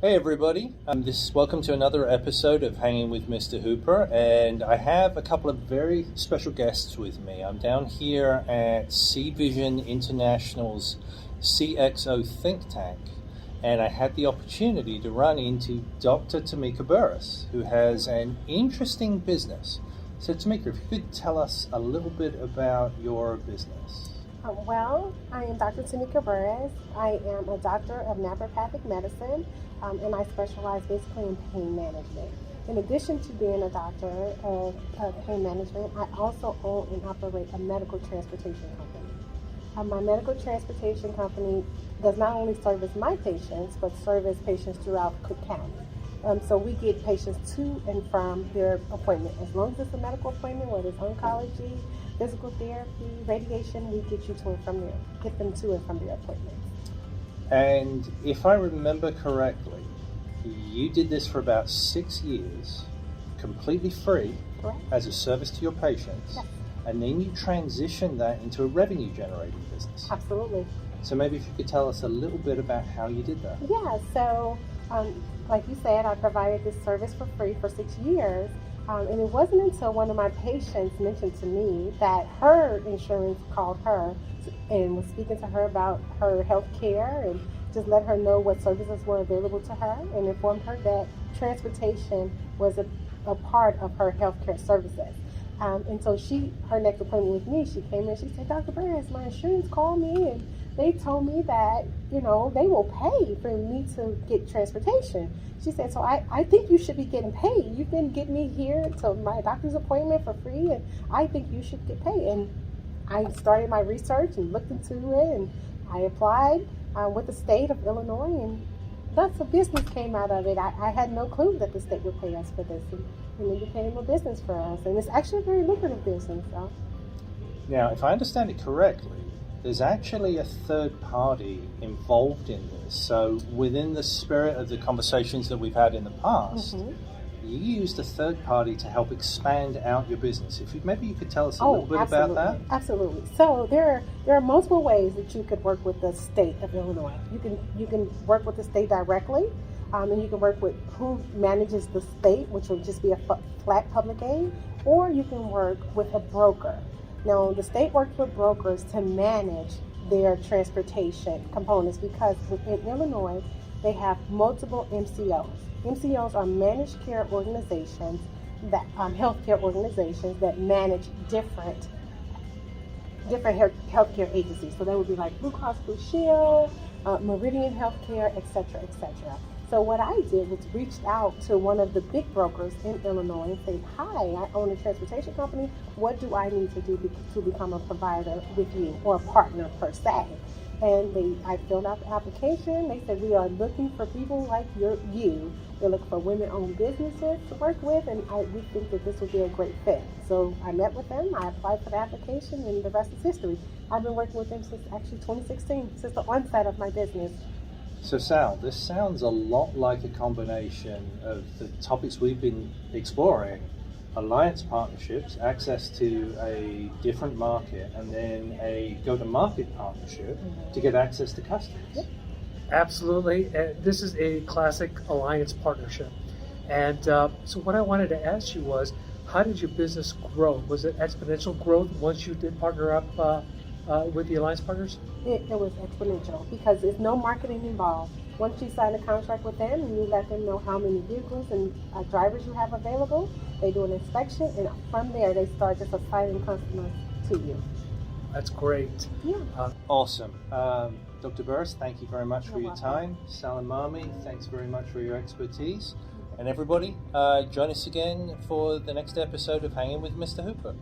Hey everybody, welcome to another episode of Hanging with Mr. Hooper, and I have a couple of very special guests with me. I'm down here at C-Vision International's CXO think tank, and I had the opportunity to run into Dr. Tamika Buress, who has an interesting business. So Tamika, if you could tell us a little bit about your business. Well, I am Dr. Tamika Buress. I am a doctor of naturopathic medicine, and I specialize basically in pain management. In addition to being a doctor of pain management, I also own and operate a medical transportation company. My medical transportation company does not only service my patients, but service patients throughout Cook County. So we get patients to and from their appointment. As long as it's a medical appointment, whether it's oncology, physical therapy, radiation, we get you to and from there, get them to and from their appointments. And if I remember correctly, you did this for about 6 years, completely free, Correct. As a service to your patients, Yes. and then you transitioned that into a revenue-generating business. Absolutely. So maybe if you could tell us a little bit about how you did that. Yeah, so like you said, I provided this service for free for 6 years. And it wasn't until one of my patients mentioned to me that her insurance called her and was speaking to her about her health care and just let her know what services were available to her and informed her that transportation was a part of her health care services. And so her next appointment with me, she came in, she said, Dr. Buress, my insurance called me and they told me that, they will pay for me to get transportation. She said, so I think you should be getting paid. You've been getting me here to my doctor's appointment for free, and I think you should get paid. And I started my research and looked into it, and I applied with the state of Illinois, and lots of business came out of it. I had no clue that the state would pay us for this, and it became a business for us. And it's actually a very lucrative business. So. Now, if I understand it correctly, there's actually a third party involved in this. So within the spirit of the conversations that we've had in the past, you used a third party to help expand out your business. Maybe you could tell us a little bit about that. Absolutely. So there are multiple ways that you could work with the state of Illinois. You can work with the state directly, and you can work with who manages the state, which will just be a flat public aid, or you can work with a broker. Now, the state works with brokers to manage their transportation components because within Illinois, they have multiple MCOs. MCOs are managed care organizations, healthcare organizations that manage different healthcare agencies. So that would be like Blue Cross Blue Shield, Meridian Healthcare, et cetera, et cetera. So what I did was reached out to one of the big brokers in Illinois and said, hi, I own a transportation company. What do I need to do to become a provider with you, or a partner per se? And I filled out the application. They said, we are looking for people like you. We're looking for women-owned businesses to work with, and we think that this would be a great fit. So I met with them, I applied for the application, and the rest is history. I've been working with them since actually 2016, since the onset of my business. So Sal, this sounds a lot like a combination of the topics we've been exploring: alliance partnerships, access to a different market, and then a go-to-market partnership to get access to customers. Yep. Absolutely. This is a classic alliance partnership. And so what I wanted to ask you was, how did your business grow? Was it exponential growth once you did partner up with the alliance partners? It was exponential because there's no marketing involved. Once you sign a contract with them and you let them know how many vehicles and drivers you have available, they do an inspection, and from there they start just assigning customers to you. That's great. Yeah. Awesome. Dr. Buress, thank you very much for your welcome. time. Sal and Mami, thanks very much for your expertise. And everybody, join us again for the next episode of Hanging with Mr. Hooper.